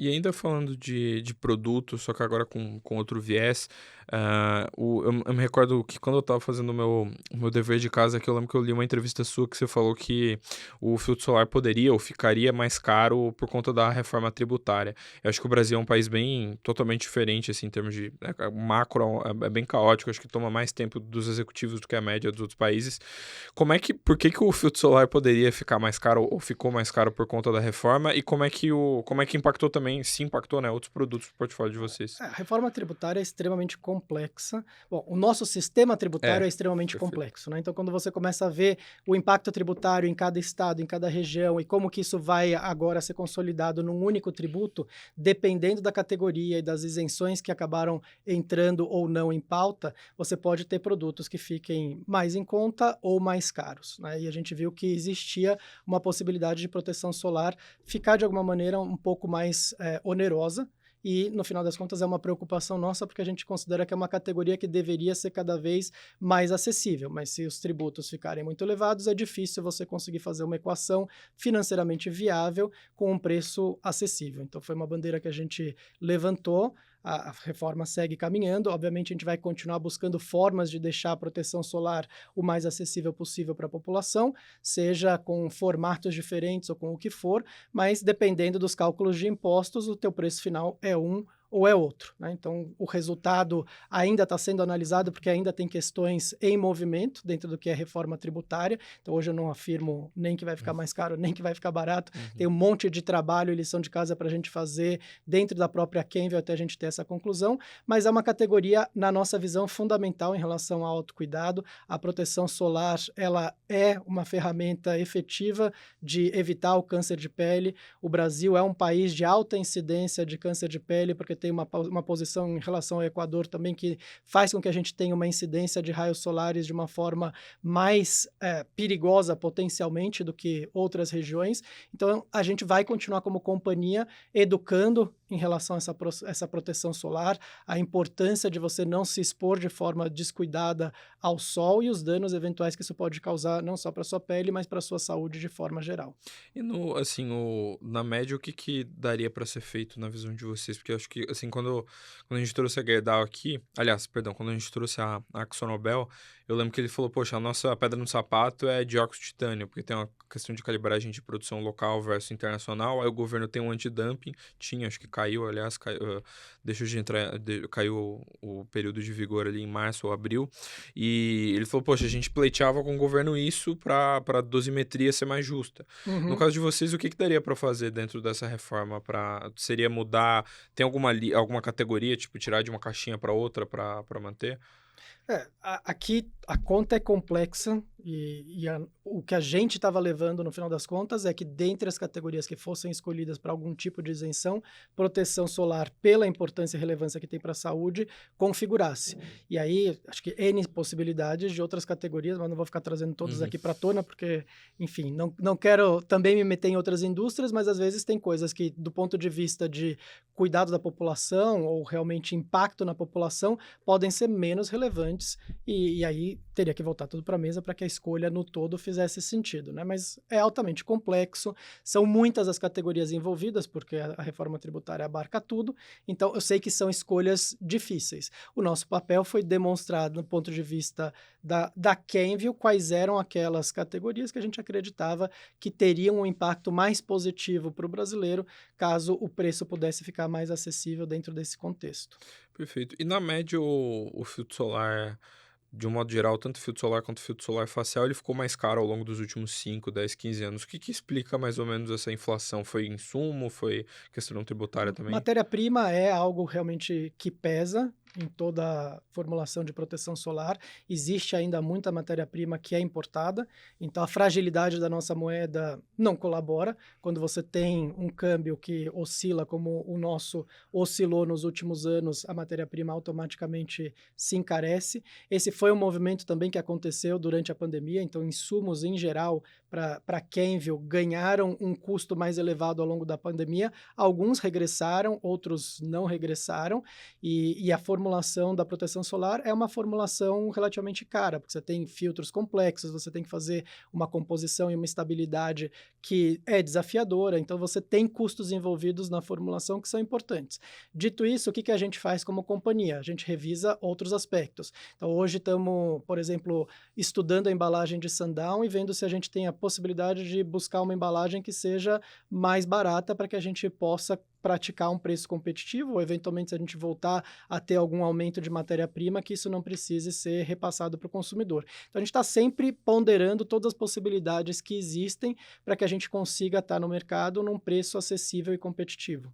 E ainda falando de produto, só que agora com outro viés, eu me recordo que quando eu estava fazendo o meu dever de casa, que eu lembro que eu li uma entrevista sua que você falou que o filtro solar poderia ou ficaria mais caro por conta da reforma tributária. Eu acho que o Brasil é um país bem totalmente diferente, assim, em termos de o macro é bem caótico, acho que toma mais tempo dos executivos do que a média dos outros países. Por que que o filtro solar poderia ficar mais caro ou ficou mais caro por conta da reforma e como é que impactou também, se impactou, né, outros produtos do portfólio de vocês? A reforma tributária é extremamente complexa. Bom, o nosso sistema tributário É, é extremamente perfeito. complexo, né? Então, quando você começa a ver o impacto tributário em cada estado, em cada região e como que isso vai agora ser consolidado num único tributo, dependendo da categoria e das isenções que acabaram entrando ou não em pauta, você pode ter produtos que fiquem mais em conta ou mais caros, né? E a gente viu que existia uma possibilidade de proteção solar ficar de alguma maneira um pouco mais onerosa. E, no final das contas, é uma preocupação nossa, porque a gente considera que é uma categoria que deveria ser cada vez mais acessível. Mas se os tributos ficarem muito elevados, é difícil você conseguir fazer uma equação financeiramente viável com um preço acessível. Então, foi uma bandeira que a gente levantou. A reforma segue caminhando. Obviamente, a gente vai continuar buscando formas de deixar a proteção solar o mais acessível possível para a população, seja com formatos diferentes ou com o que for, mas dependendo dos cálculos de impostos, o teu preço final é um ou é outro, né? Então, o resultado ainda está sendo analisado, porque ainda tem questões em movimento dentro do que é reforma tributária. Então, hoje eu não afirmo nem que vai ficar mais caro, nem que vai ficar barato. Tem Uhum. um monte de trabalho e lição de casa para a gente fazer dentro da própria Kenvil até a gente ter essa conclusão, mas é uma categoria, na nossa visão, fundamental em relação ao autocuidado. A proteção solar, ela é uma ferramenta efetiva de evitar o câncer de pele. O Brasil é um país de alta incidência de câncer de pele, porque tem uma posição em relação ao Equador também que faz com que a gente tenha uma incidência de raios solares de uma forma mais perigosa potencialmente do que outras regiões. Então, a gente vai continuar como companhia educando em relação a essa proteção solar, a importância de você não se expor de forma descuidada ao sol e os danos eventuais que isso pode causar, não só para sua pele, mas para sua saúde de forma geral. E no assim, na média, o que que daria para ser feito na visão de vocês? Porque eu acho que, assim, quando a gente trouxe a Gerdau aqui, aliás, perdão, quando a gente trouxe a AkzoNobel, eu lembro que ele falou: "Poxa, a nossa pedra no sapato é dióxido de titânio, porque tem uma questão de calibragem de produção local versus internacional, aí o governo tem um antidumping", tinha, acho que caiu, aliás, deixou de entrar, caiu o período de vigor ali em março ou abril, e ele falou: "Poxa, a gente pleiteava com o governo isso para dosimetria ser mais justa". No Uhum. caso de vocês, o que que daria para fazer dentro dessa reforma? Seria mudar, tem alguma categoria, tipo, tirar de uma caixinha para outra para manter? Aqui a conta é complexa e o que a gente estava levando no final das contas é que dentre as categorias que fossem escolhidas para algum tipo de isenção, proteção solar, pela importância e relevância que tem para a saúde, configurasse. E aí, acho que N possibilidades de outras categorias, mas não vou ficar trazendo todas Uhum. aqui para tona, porque, enfim, não quero também me meter em outras indústrias, mas às vezes tem coisas que, do ponto de vista de cuidado da população ou realmente impacto na população, podem ser menos relevantes e aí teria que voltar tudo para a mesa para que a escolha no todo fizesse sentido, né? Mas é altamente complexo, são muitas as categorias envolvidas, porque a reforma tributária abarca tudo, então eu sei que são escolhas difíceis. O nosso papel foi demonstrar, do ponto de vista da Kenvil, quais eram aquelas categorias que a gente acreditava que teriam um impacto mais positivo para o brasileiro, caso o preço pudesse ficar mais acessível dentro desse contexto. Perfeito. E na média o filtro solar, de um modo geral, tanto filtro solar quanto filtro solar facial, ele ficou mais caro ao longo dos últimos 5, 10, 15 anos. O que que explica mais ou menos essa inflação? Foi insumo? Foi questão tributária também? Matéria-prima é algo realmente que pesa em toda a formulação de proteção solar. Existe ainda muita matéria-prima que é importada, então a fragilidade da nossa moeda não colabora. Quando você tem um câmbio que oscila como o nosso oscilou nos últimos anos, a matéria-prima automaticamente se encarece. Esse foi um movimento também que aconteceu durante a pandemia, então insumos em geral para Kenvil ganharam um custo mais elevado ao longo da pandemia. Alguns regressaram, outros não regressaram, e a formulação da proteção solar é uma formulação relativamente cara, porque você tem filtros complexos, você tem que fazer uma composição e uma estabilidade que é desafiadora, então você tem custos envolvidos na formulação que são importantes. Dito isso, o que que a gente faz como companhia? A gente revisa outros aspectos. Então, hoje estamos, por exemplo, estudando a embalagem de sundown e vendo se a gente tem a possibilidade de buscar uma embalagem que seja mais barata para que a gente possa praticar um preço competitivo, ou eventualmente se a gente voltar a ter algum aumento de matéria-prima, que isso não precise ser repassado para o consumidor. Então, a gente está sempre ponderando todas as possibilidades que existem para que a gente consiga estar no mercado num preço acessível e competitivo.